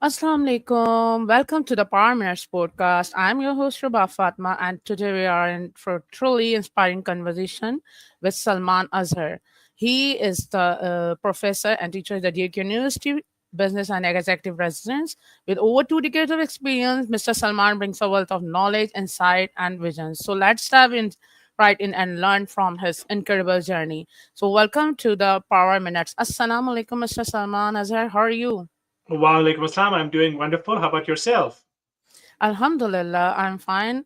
Assalamu alaikum. Welcome to the Power Minutes podcast. I'm your host Rubab Fatima, and today we are in for a truly inspiring conversation with Salman Azhar. He is the professor and teacher at the Duke University Business and Executive Residence. With over 2 decades of experience, Mr. Salman brings a wealth of knowledge, insight, and vision. So let's dive in right in and learn from his incredible journey. So welcome to the Power Minutes. Assalamu alaikum, Mr. Salman Azhar. How are you? Wa alaikum assalam. I'm doing wonderful. How about yourself? Alhamdulillah, I'm fine.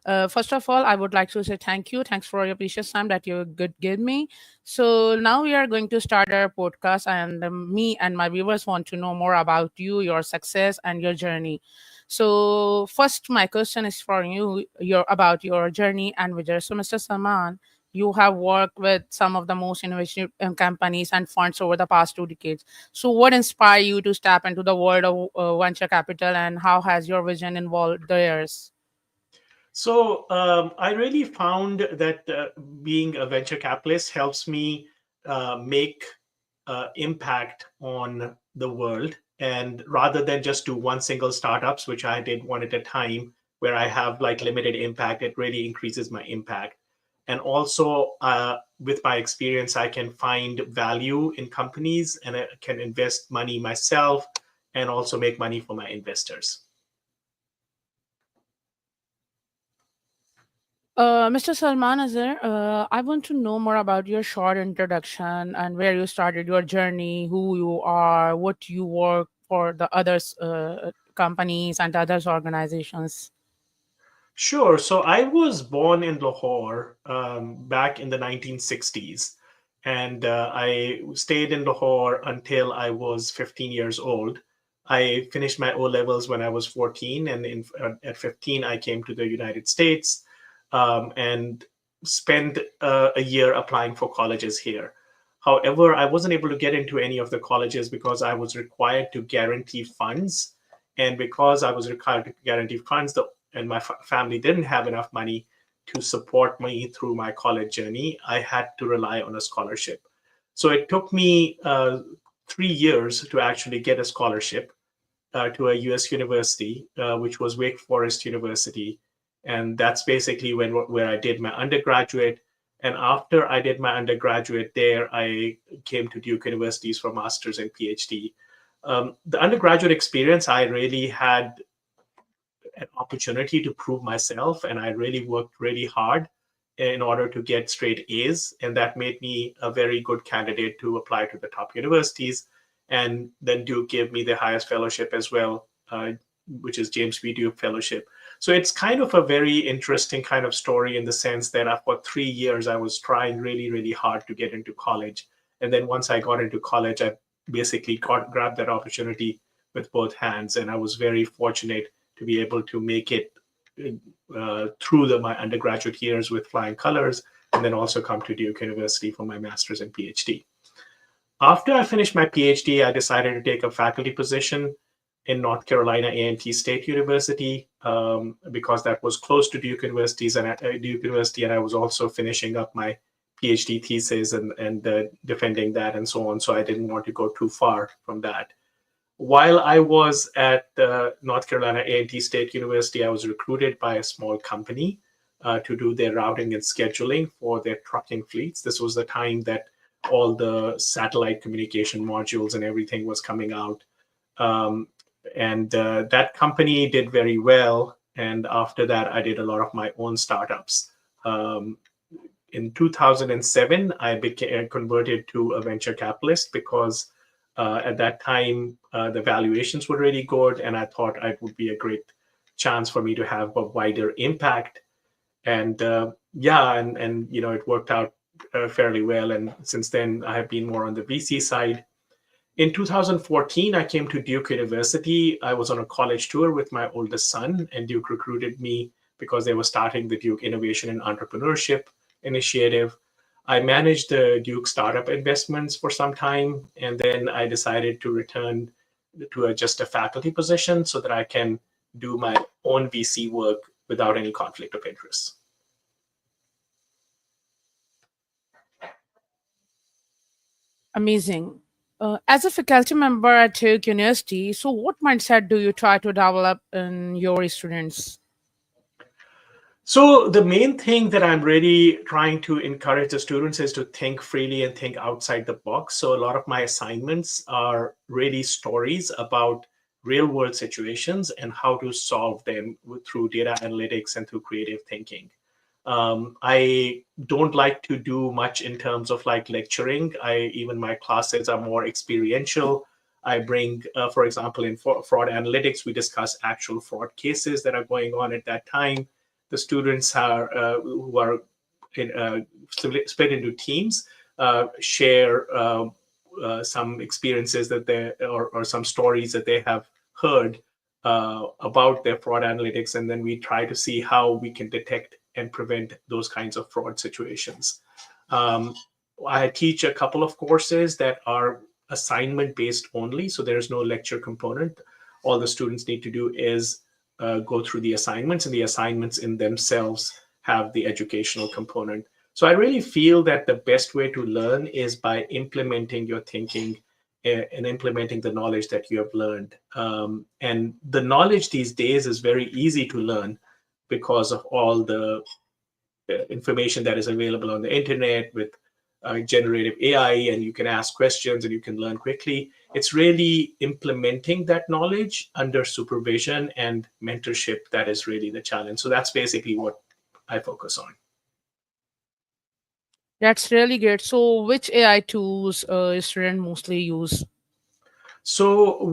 First of all, I would like to say thank you. Thanks for your precious time that you could give me. So now we are going to start our podcast, and me and my viewers want to know more about you, your success, and your journey. So first, my question is for you, your about your journey and vision. So, Mr. Salman, you have worked with some of the most innovative companies and funds over the past 2 decades. So, what inspired you to step into the world of venture capital, and how has your vision involved theirs? I really found that being a venture capitalist helps me make impact on the world, and rather than just do one single startups, which I did one at a time, where I have like limited impact, it really increases my impact. And also, with my experience, I can find value in companies, and I can invest money myself, and also make money for my investors. Mr. Salman Azhar, I want to know more about your short introduction and where you started your journey, who you are, what you work for the others companies and others organizations. Sure. So I was born in Lahore back in the 1960s, and I stayed in Lahore until I was 15 years old. I finished my O levels when I was 14, and at 15, I came to the United States and spent a year applying for colleges here. However, I wasn't able to get into any of the colleges because I was required to guarantee funds. And because I was required to guarantee funds, and my family didn't have enough money to support me through my college journey, I had to rely on a scholarship. So it took me 3 years to actually get a scholarship to a US university, which was Wake Forest University. And that's basically where I did my undergraduate. And after I did my undergraduate there, I came to Duke Universities for master's and PhD. The undergraduate experience, I really had an opportunity to prove myself, and I really worked really hard in order to get straight A's, and that made me a very good candidate to apply to the top universities. And then Duke gave me the highest fellowship as well, which is James B. Duke Fellowship. So it's kind of a very interesting kind of story in the sense that for 3 years I was trying really, really hard to get into college, and then once I got into college, I basically grabbed that opportunity with both hands, and I was very fortunate to be able to make it through my undergraduate years with flying colors, and then also come to Duke University for my master's and PhD. After I finished my PhD, I decided to take a faculty position in North Carolina A&T State University because that was close to Duke Universities and Duke University, and I was also finishing up my PhD thesis and defending that and so on. So I didn't want to go too far from that. While I was at North Carolina A&T State University, I was recruited by a small company to do their routing and scheduling for their trucking fleets. This was the time that all the satellite communication modules and everything was coming out. Um, and that company did very well. And after that, I did a lot of my own startups. Um, in 2007, I became converted to a venture capitalist because at that time the valuations were really good, and I thought it would be a great chance for me to have a wider impact. And yeah, and it worked out fairly well. And since then, I have been more on the VC side. In 2014, I came to Duke University. I was on a college tour with my oldest son, and Duke recruited me because they were starting the Duke Innovation and Entrepreneurship Initiative. I managed the Duke startup investments for some time, and then I decided to return to just a faculty position so that I can do my own VC work without any conflict of interest. Amazing. As a faculty member at Duke University, so what mindset do you try to develop in your students? So the main thing that I'm really trying to encourage the students is to think freely and think outside the box. So a lot of my assignments are really stories about real world situations and how to solve them through data analytics and through creative thinking. I don't like to do much in terms of like lecturing. I even my classes are more experiential. I bring, for example, in fraud analytics, we discuss actual fraud cases that are going on at that time. The students are who are in, split into teams, share some experiences that they or some stories that they have heard about their fraud analytics, and then we try to see how we can detect and prevent those kinds of fraud situations. Um, I teach a couple of courses that are assignment based only, so there's no lecture component. All the students need to do is go through the assignments, and the assignments in themselves have the educational component. So I really feel that the best way to learn is by implementing your thinking and implementing the knowledge that you have learned. And the knowledge these days is very easy to learn because of all the information that is available on the internet with generative AI, and you can ask questions and you can learn quickly. It's really implementing that knowledge under supervision and mentorship that is really the challenge. So that's basically what I focus on. That's really great. So, which AI tools students mostly use? So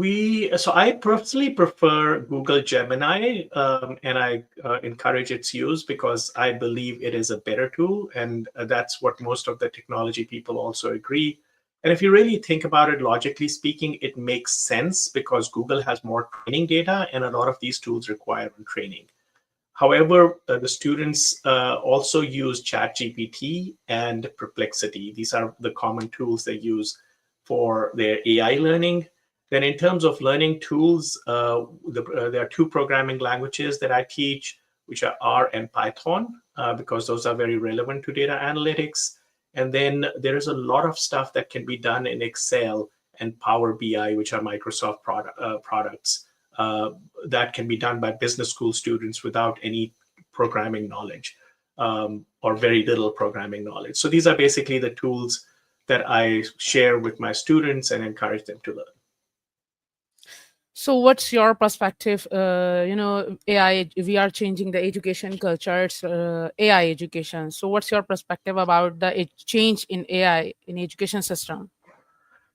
I personally prefer Google Gemini, and I encourage its use because I believe it is a better tool, and that's what most of the technology people also agree. And if you really think about it, logically speaking, it makes sense because Google has more training data, and a lot of these tools require training. However, the students also use ChatGPT and Perplexity. These are the common tools they use for their AI learning. Then, in terms of learning tools, there are two programming languages that I teach, which are R and Python, because those are very relevant to data analytics. And then there is a lot of stuff that can be done in Excel and Power BI, which are Microsoft products uh, that can be done by business school students without any programming knowledge, or very little programming knowledge. So these are basically the tools that I share with my students and encourage them to learn. So, what's your perspective? AI, we are changing the education culture. It's AI education. So, what's your perspective about the change in AI in education system?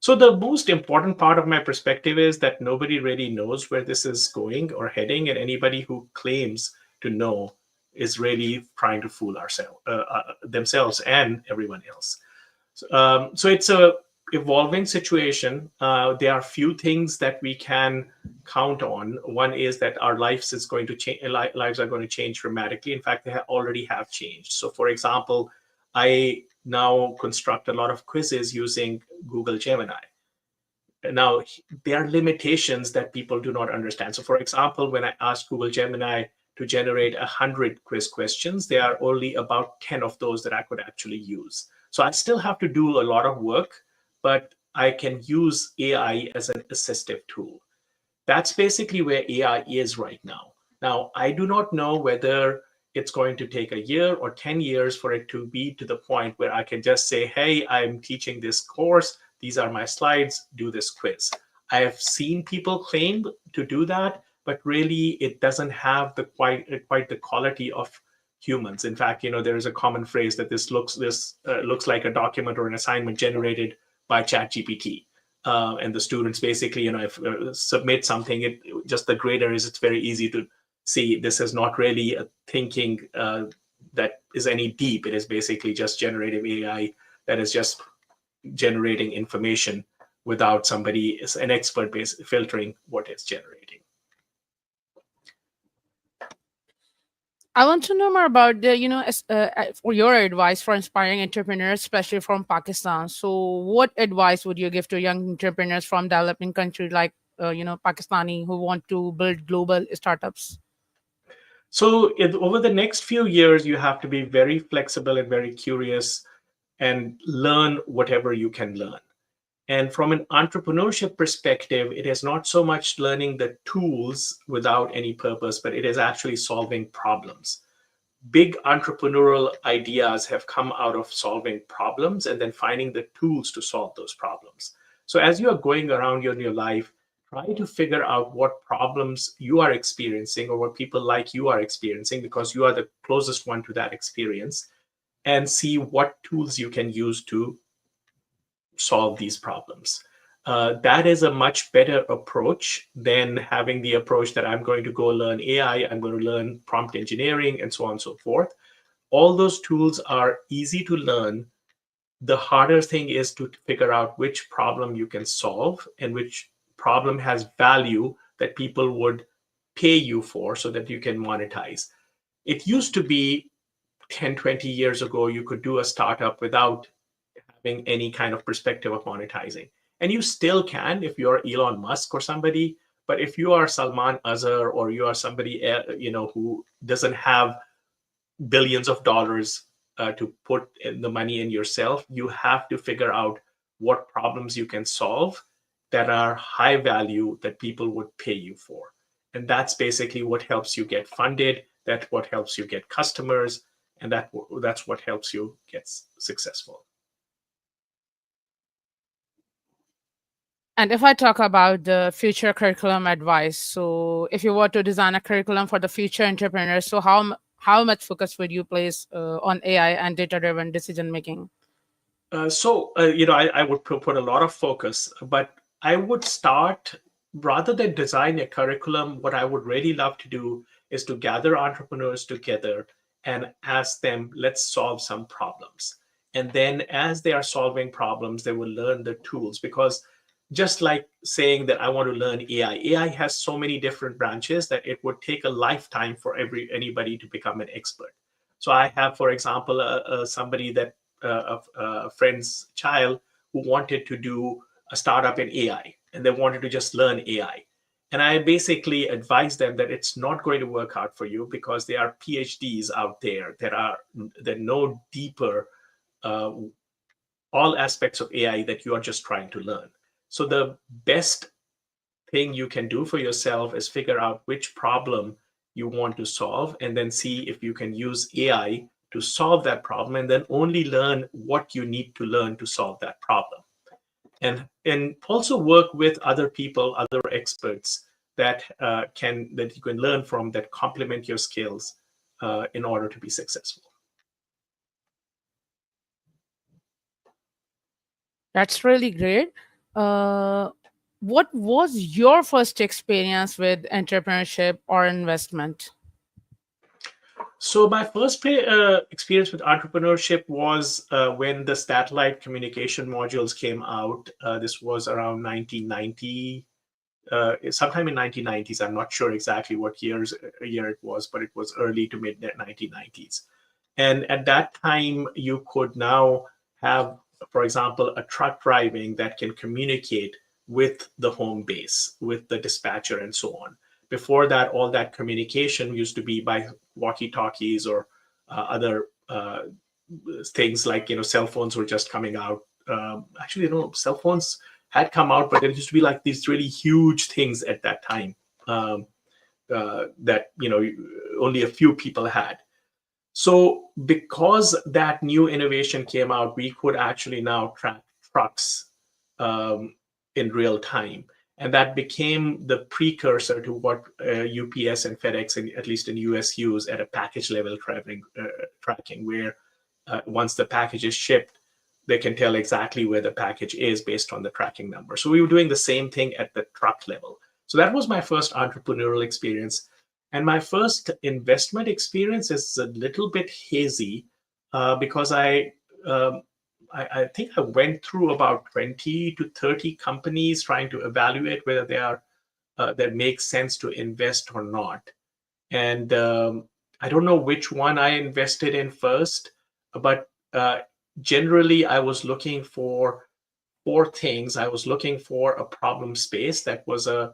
So the most important part of my perspective is that nobody really knows where this is going or heading, and anybody who claims to know is really trying to fool ourselves, themselves, and everyone else. So it's a evolving situation. There are few things that we can count on. One is that our lives is going to change. Lives are going to change dramatically. In fact, they already have changed. So, for example, I now construct a lot of quizzes using Google Gemini. Now, there are limitations that people do not understand. So, for example, when I ask Google Gemini to generate 100 quiz questions, there are only about 10 of those that I could actually use. So I still have to do a lot of work, but I can use AI as an assistive tool. That's basically where AI is right now. Now, I do not know whether it's going to take a year or 10 years for it to be to the point where I can just say, hey, I'm teaching this course. These are my slides. Do this quiz. I have seen people claim to do that, but really it doesn't have the quite the quality of humans. In fact, there is a common phrase that this looks like a document or an assignment generated by ChatGPT, and the students basically, if submit something, it just the grader is it's very easy to see this is not really a thinking that is any deep. It is basically just generative AI that is just generating information without somebody an expert base filtering what it's generating. I want to know more about the, for your advice for inspiring entrepreneurs, especially from Pakistan. So, what advice would you give to young entrepreneurs from developing countries like, Pakistani who want to build global startups? So over the next few years, you have to be very flexible and very curious and learn whatever you can learn. And from an entrepreneurship perspective, it is not so much learning the tools without any purpose, but it is actually solving problems. Big entrepreneurial ideas have come out of solving problems and then finding the tools to solve those problems. So as you are going around in your life, try to figure out what problems you are experiencing or what people like you are experiencing, because you are the closest one to that experience, and see what tools you can use to solve these problems. That is a much better approach than having the approach that I'm going to go learn AI, I'm going to learn prompt engineering, and so on and so forth. All those tools are easy to learn. The harder thing is to figure out which problem you can solve and which problem has value that people would pay you for so that you can monetize. It used to be 10, 20 years ago, you could do a startup without having any kind of perspective of monetizing. And you still can if you're Elon Musk or somebody. But if you are Salman Azhar or you are somebody who doesn't have billions of dollars to put in the money in yourself, you have to figure out what problems you can solve that are high value that people would pay you for. And that's basically what helps you get funded. That's what helps you get customers, and that's what helps you get successful. And if I talk about the future curriculum advice, so if you were to design a curriculum for the future entrepreneurs, so how much focus would you place on AI and data-driven decision making? I would put a lot of focus, but I would start, rather than design a curriculum, what I would really love to do is to gather entrepreneurs together and ask them, let's solve some problems. And then as they are solving problems, they will learn the tools, because just like saying that I want to learn AI has so many different branches that it would take a lifetime for anybody to become an expert. So I have, for example, somebody that a friend's child who wanted to do a startup in AI, and they wanted to just learn AI. And I basically advised them that it's not going to work out for you, because there are PhDs out there that know deeper uh, all aspects of AI that you are just trying to learn. So the best thing you can do for yourself is figure out which problem you want to solve, and then see if you can use AI to solve that problem, and then only learn what you need to learn to solve that problem. And also work with other people, other experts that you can learn from, that complement your skills in order to be successful. That's really great. Uh, what was your first experience with entrepreneurship or investment? So my first experience with entrepreneurship was when the satellite communication modules came out. This was around 1990, sometime in 1990s. I'm not sure exactly what year it was, but it was early to mid 1990s. And at that time, you could now have, for example, a truck driving that can communicate with the home base, with the dispatcher, and so on. Before that, all that communication used to be by walkie-talkies or other things, like, cell phones were just coming out. Actually, cell phones had come out, but there used to be like these really huge things at that time, that only a few people had. So because that new innovation came out, we could actually now track trucks um, in real time. And that became the precursor to what UPS and FedEx, at least in US, use at a package level tracking, where once the package is shipped, they can tell exactly where the package is based on the tracking number. So we were doing the same thing at the truck level. So that was my first entrepreneurial experience. And my first investment experience is a little bit hazy, because um, I think I went through about 20 to 30 companies trying to evaluate whether they are that make sense to invest or not. And I don't know which one I invested in first, but generally I was looking for four things. I was looking for a problem space that was a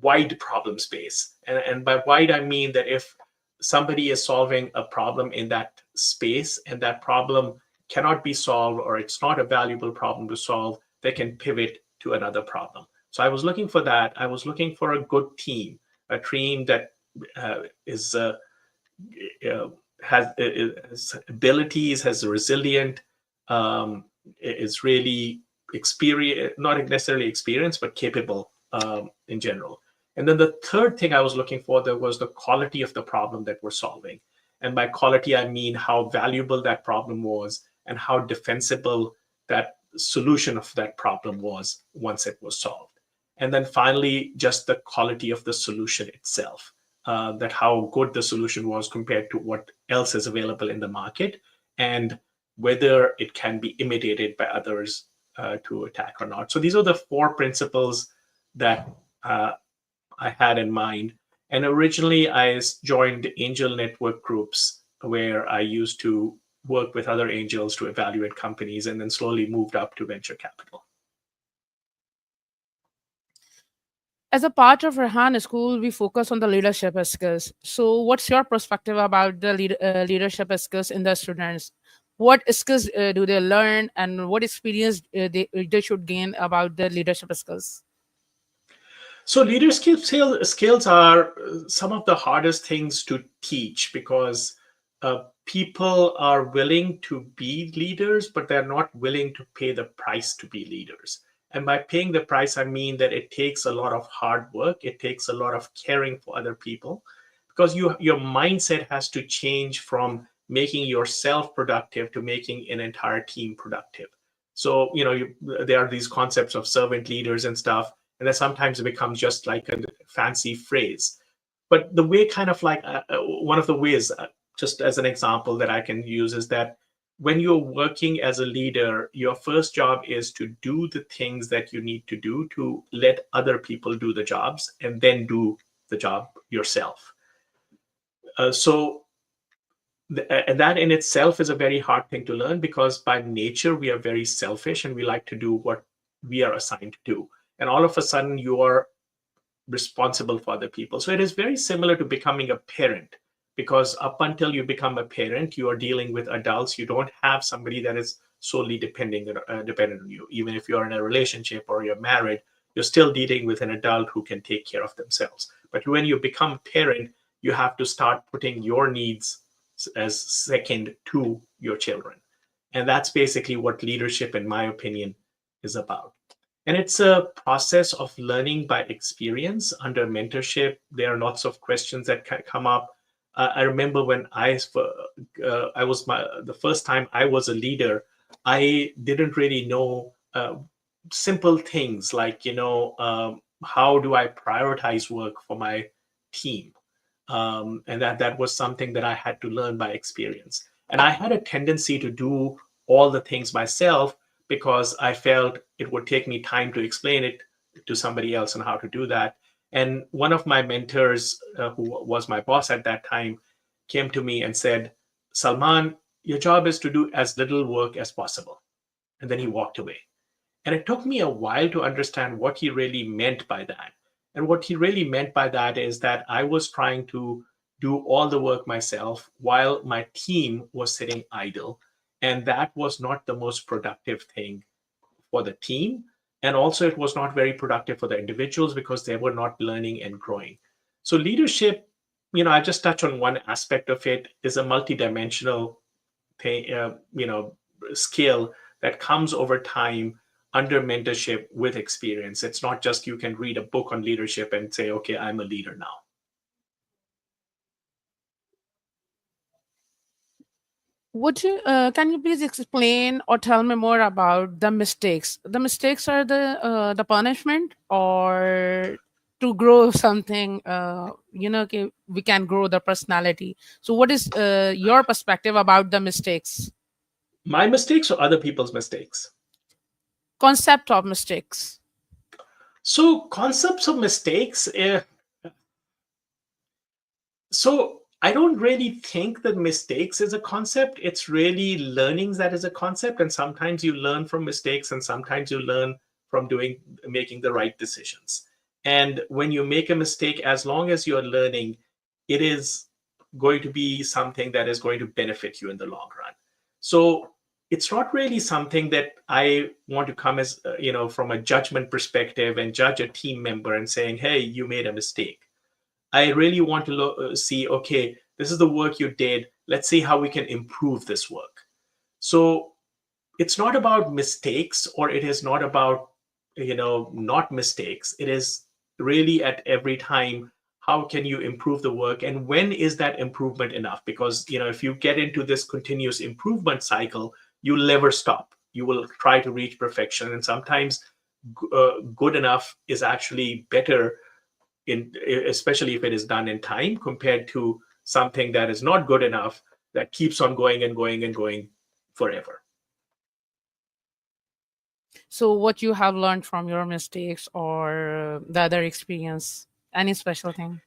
wide problem space. And by wide, I mean that if somebody is solving a problem in that space and that problem cannot be solved, or it's not a valuable problem to solve, that can pivot to another problem. So I was looking for that. I was looking for a good team, a team that is uh, has abilities, has resilient, um, is really experience, not necessarily experienced, but capable in general. And then the third thing I was looking for there was the quality of the problem that we're solving. And by quality, I mean how valuable that problem was and how defensible that solution of that problem was once it was solved. And then finally, just the quality of the solution itself, that how good the solution was compared to what else is available in the market, and whether it can be imitated by others to attack or not. So these are the four principles that I had in mind. And originally, I joined angel network groups where I used to work with other angels to evaluate companies, and then slowly moved up to venture capital. As a part of Rehan School, we focus on the leadership skills. So, what's your perspective about the leadership skills in the students? What skills do they learn, and what experience they should gain about the leadership skills? So skills are some of the hardest things to teach because people are willing to be leaders, but they're not willing to pay the price to be leaders. And by paying the price, I mean that it takes a lot of hard work. It takes a lot of caring for other people because your mindset has to change from making yourself productive to making an entire team productive. So, there are these concepts of servant leaders and stuff, and that sometimes it becomes just like a fancy phrase. But the way, kind of like one of the ways, just as an example that I can use, is that when you're working as a leader, your first job is to do the things that you need to do to let other people do the jobs, and then do the job yourself. So and that in itself is a very hard thing to learn because by nature we are very selfish and we like to do what we are assigned to do, and all of a sudden you are responsible for other people. So it is very similar to becoming a parent, because up until you become a parent, you are dealing with adults. You don't have somebody that is solely dependent on you. Even if you're in a relationship or you're married, you're still dealing with an adult who can take care of themselves. But when you become a parent, you have to start putting your needs as second to your children. And that's basically what leadership, in my opinion, is about. And it's a process of learning by experience under mentorship. There are lots of questions that come up. I remember when I was the first time I was a leader, I didn't really know simple things like, how do I prioritize work for my team? And that was something that I had to learn by experience. And I had a tendency to do all the things myself because I felt it would take me time to explain it to somebody else on how to do that. And one of my mentors, who was my boss at that time, came to me and said, "Salman, your job is to do as little work as possible." And then he walked away. And it took me a while to understand what he really meant by that. And what he really meant by that is that I was trying to do all the work myself while my team was sitting idle. And that was not the most productive thing for the team. And also, it was not very productive for the individuals because they were not learning and growing. So, leadership, I just touch on one aspect of it, is a multidimensional thing, skill that comes over time under mentorship with experience. It's not just you can read a book on leadership and say, okay, I'm a leader now. Would you can you please explain or tell me more about the mistakes? The mistakes are the punishment, or to grow something. We can grow the personality. So, what is your perspective about the mistakes? My mistakes or other people's mistakes? Concept of mistakes. So, concepts of mistakes. So, I don't really think that mistakes is a concept. It's really learnings that is a concept. And sometimes you learn from mistakes, and sometimes you learn from making the right decisions. And when you make a mistake, as long as you're learning, it is going to be something that is going to benefit you in the long run. So, it's not really something that I want to come as, from a judgment perspective and judge a team member and saying, hey, you made a mistake. I really want to see, okay, this is the work you did. Let's see how we can improve this work. So it's not about mistakes, or it is not about, not mistakes. It is really at every time, how can you improve the work, and when is that improvement enough? Because, if you get into this continuous improvement cycle, you'll never stop. You will try to reach perfection, and sometimes good enough is actually better, in especially if it is done in time, compared to something that is not good enough, that keeps on going and going and going forever. So, what you have learned from your mistakes or the other experience? Any special thing?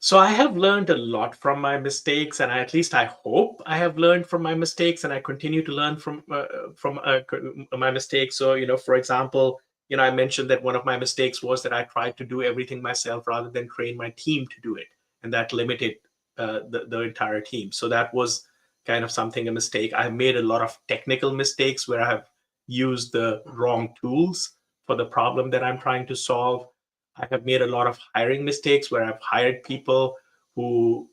So I have learned a lot from my mistakes, and at least I hope I have learned from my mistakes, and I continue to learn from my mistakes. So, for example, I mentioned that one of my mistakes was that I tried to do everything myself rather than train my team to do it, and that limited the entire team. So that was kind of something, a mistake. I have made a lot of technical mistakes where I have used the wrong tools for the problem that I'm trying to solve. I have made a lot of hiring mistakes where I've hired people who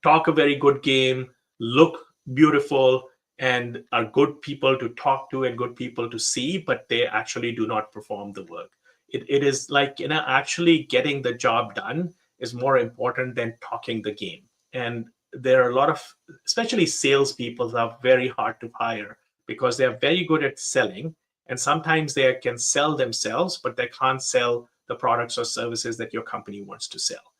talk a very good game, look beautiful, and are good people to talk to and good people to see, but they actually do not perform the work. It is like, actually getting the job done is more important than talking the game. And there are a lot of, especially salespeople, that are very hard to hire because they are very good at selling. And sometimes they can sell themselves, but they can't sell the products or services that your company wants to sell.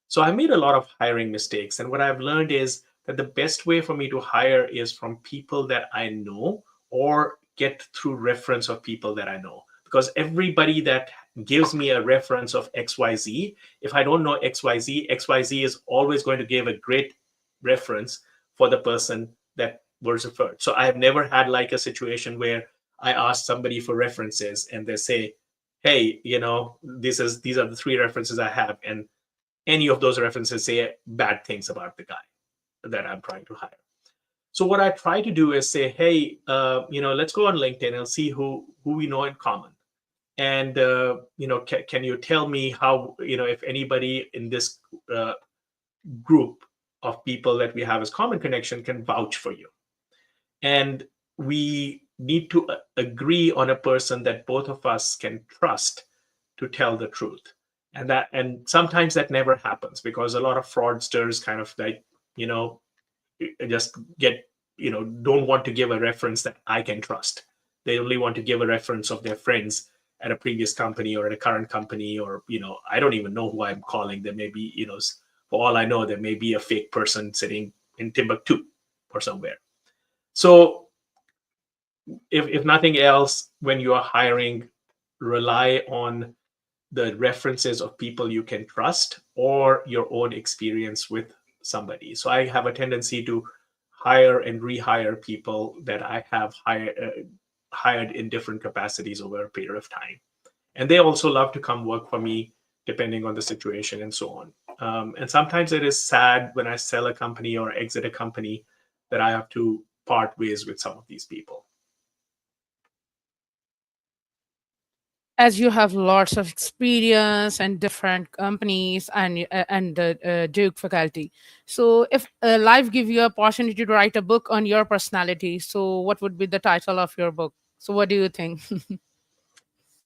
So I made a lot of hiring mistakes. And what I've learned is that the best way for me to hire is from people that I know, or get through reference of people that I know. Because everybody that gives me a reference of XYZ, if I don't know XYZ, XYZ is always going to give a great reference for the person that was referred. So I have never had like a situation where I ask somebody for references and they say, hey, these are the three references I have, and any of those references say bad things about the guy that I'm trying to hire. So what I try to do is say, hey, let's go on LinkedIn and see who we know in common. And can you tell me how, if anybody in this uh, group of people that we have as common connection can vouch for you. And we need to agree on a person that both of us can trust to tell the truth. And sometimes that never happens, because a lot of fraudsters kind of like, you know just get, don't want to give a reference that I can trust. They only want to give a reference of their friends at a previous company or at a current company, or, I don't even know who I'm calling. There may be, for all I know, there may be a fake person sitting in Timbuktu or somewhere. So if nothing else, when you are hiring, rely on the references of people you can trust, or your own experience with somebody. So I have a tendency to hire and rehire people that I have hired in different capacities over a period of time. And they also love to come work for me, depending on the situation and so on. And sometimes it is sad when I sell a company or exit a company that I have to part ways with some of these people. As you have lots of experience and different companies and Duke faculty, so if life give you opportunity to write a book on your personality, so what would be the title of your book? So what do you think?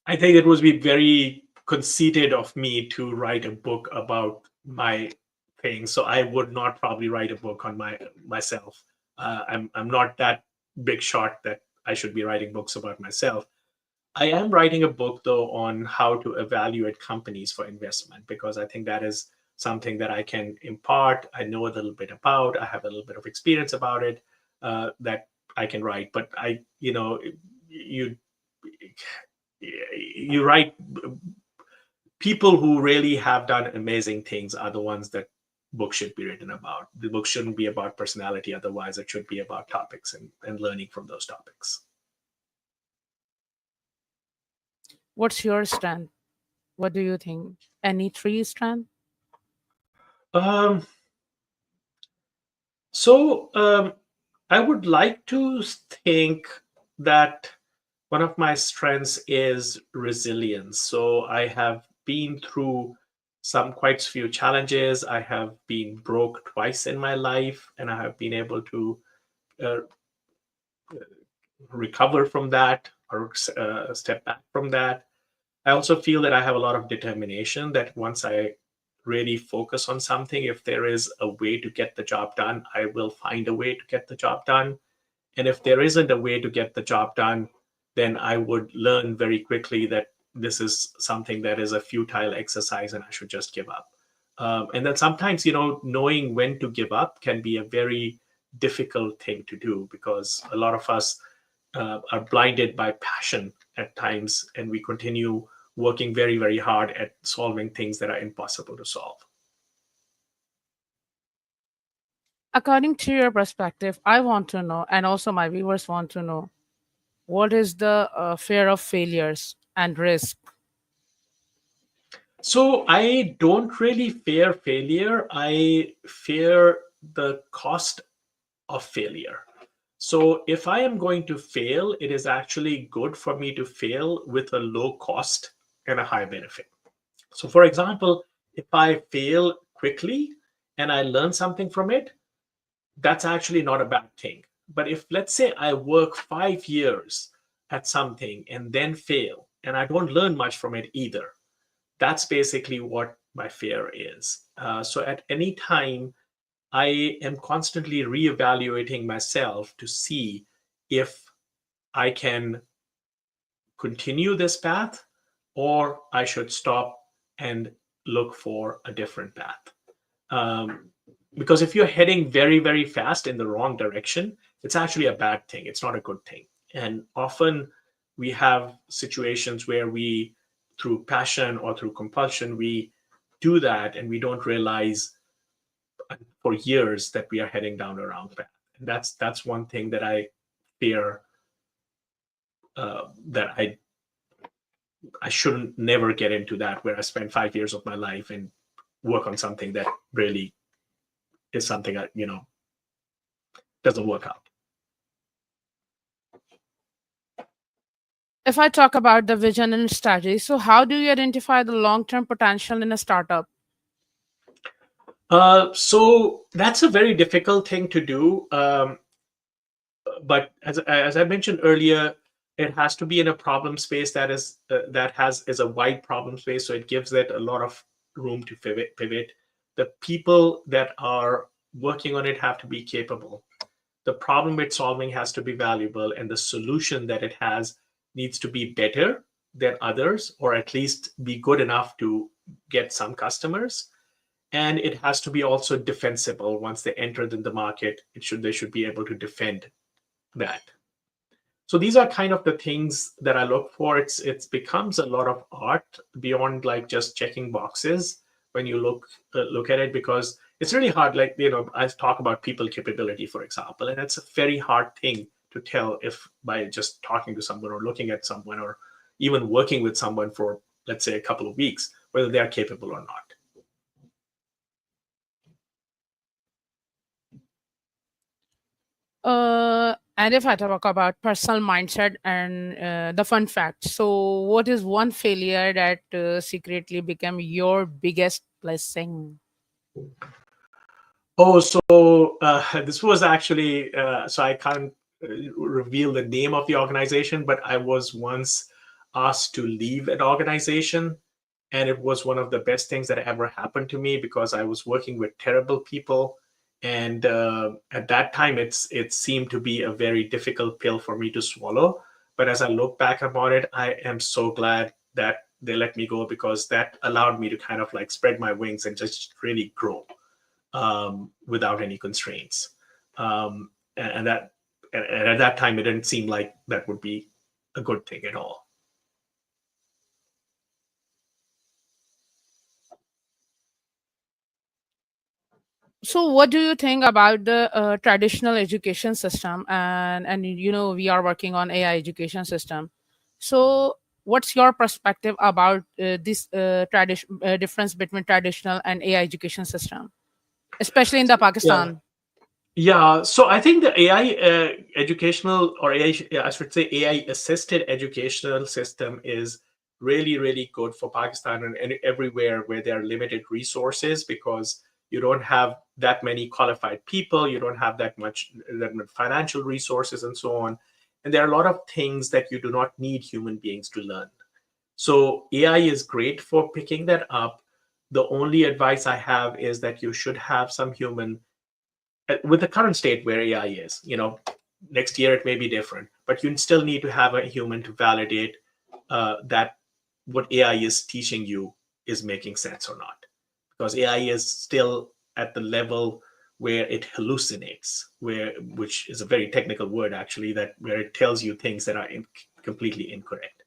I think it would be very conceited of me to write a book about my thing. So I would not probably write a book on myself. I'm not that big shot that I should be writing books about myself. I am writing a book though on how to evaluate companies for investment, because I think that is something that I can impart. I know a little bit about. I have a little bit of experience about it, that I can write. But you you write, people who really have done amazing things are the ones that books should be written about. The book shouldn't be about personality. Otherwise, it should be about topics and learning from those topics. What's your strength? What do you think? Any three strength? Um, so I would like to think that one of my strengths is resilience. So I have been through some quite few challenges. I have been broke twice in my life, and I have been able to uh, recover from that or step back from that. I also feel that I have a lot of determination that once I really focus on something, if there is a way to get the job done, I will find a way to get the job done. And if there isn't a way to get the job done, then I would learn very quickly that this is something that is a futile exercise and I should just give up. And then sometimes, knowing when to give up can be a very difficult thing to do because a lot of us are blinded by passion at times and we continue working very, very hard at solving things that are impossible to solve. According to your perspective, I want to know, and also my viewers want to know, what is the fear of failures and risk? So I don't really fear failure. I fear the cost of failure. So if I am going to fail, it is actually good for me to fail with a low cost and a high benefit. So, for example, if I fail quickly and I learn something from it, that's actually not a bad thing. But if, let's say, I work 5 years at something and then fail and I don't learn much from it either, that's basically what my fear is. So, at any time, I am constantly reevaluating myself to see if I can continue this path or I should stop and look for a different path. Um, because if you're heading very, very fast in the wrong direction, it's actually a bad thing. It's not a good thing. And often we have situations where we, through passion or through compulsion, we do that and we don't realize for years that we are heading down a wrong path. And that's one thing that I fear that I shouldn't never get into that where I spend 5 years of my life and work on something that really is something that doesn't work out. If I talk about the vision and strategy, so how do you identify the long term potential in a startup? So that's a very difficult thing to do. But as I mentioned earlier, it has to be in a problem space that is a wide problem space, so it gives it a lot of room to pivot. The people that are working on it have to be capable. The problem it's solving has to be valuable, and the solution that it has needs to be better than others, or at least be good enough to get some customers. And it has to be also defensible once they enter in the market. They should be able to defend that. So these are kind of the things that I look for. It becomes a lot of art beyond like just checking boxes when you look at it, because it's really hard. Like I talk about people capability, for example, and it's a very hard thing to tell if by just talking to someone or looking at someone or even working with someone for, let's say, a couple of weeks, whether they are capable or not. And if I talk about personal mindset and the fun fact, so what is one failure that secretly became your biggest blessing? Oh, so this was actually so I can't reveal the name of the organization, but I was once asked to leave an organization, and it was one of the best things that ever happened to me because I was working with terrible people, and at that time, it seemed to be a very difficult pill for me to swallow. But as I look back upon it, I am so glad that they let me go because that allowed me to kind of like spread my wings and just really grow without any constraints. And that and at that time, it didn't seem like that would be a good thing at all. So, what do you think about the traditional education system? And we are working on AI education system. So, what's your perspective about this tradition difference between traditional and AI education system, especially in the Yeah. Pakistan? Yeah, so I think the AI educational, or AI, I should say AI assisted educational system is really, really good for Pakistan and everywhere where there are limited resources, because you don't have that many qualified people, you don't have that much financial resources and so on. And there are a lot of things that you do not need human beings to learn. So AI is great for picking that up. The only advice I have is that you should have some human, with the current state where AI is, next year it may be different, but you still need to have a human to validate that what AI is teaching you is making sense or not. Because AI is still at the level where it hallucinates, which is a very technical word actually, that where it tells you things that are completely incorrect.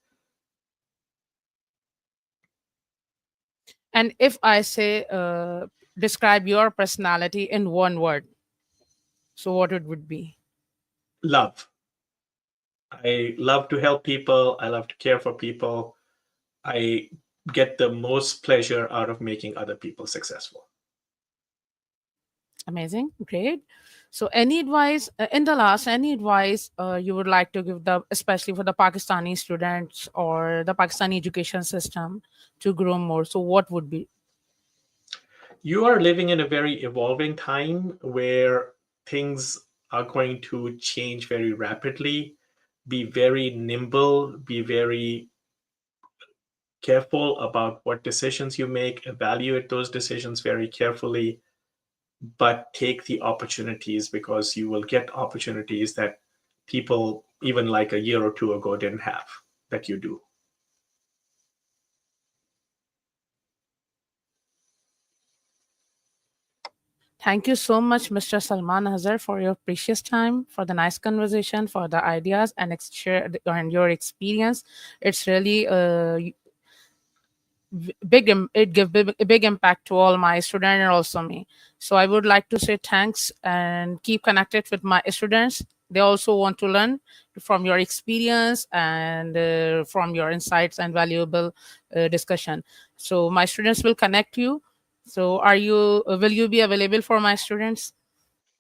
And if I say, describe your personality in one word, so what it would be? Love. I love to help people. I love to care for people. I get the most pleasure out of making other people successful. Amazing, great. So, any advice in the last, any advice you would like to give the, especially for the Pakistani students or the Pakistani education system to grow more? So, what would be? You are living in a very evolving time where things are going to change very rapidly. Be very nimble, be very careful about what decisions you make, evaluate those decisions very carefully, but take the opportunities, because you will get opportunities that people even like a year or two ago didn't have, that you do. Thank you so much, Mr. Salman Azhar, for your precious time, for the nice conversation, for the ideas and share and your experience. It's really it give a big impact to all my students and also me. So I would like to say thanks and keep connected with my students. They also want to learn from your experience and from your insights and valuable discussion. So my students will connect you. So are you will you be available for my students?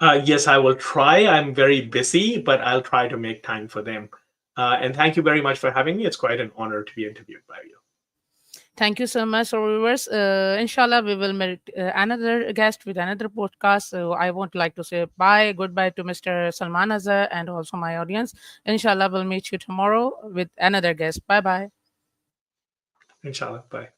Yes, I will try. I'm very busy, but I'll try to make time for them. And thank you very much for having me. It's quite an honor to be interviewed by you. Thank you so much, so viewers. Inshallah, we will meet another guest with another podcast. So I would like to say bye, goodbye to Mr. Salman Azhar and also my audience. Inshallah, we'll meet you tomorrow with another guest. Bye bye. Inshallah. Bye.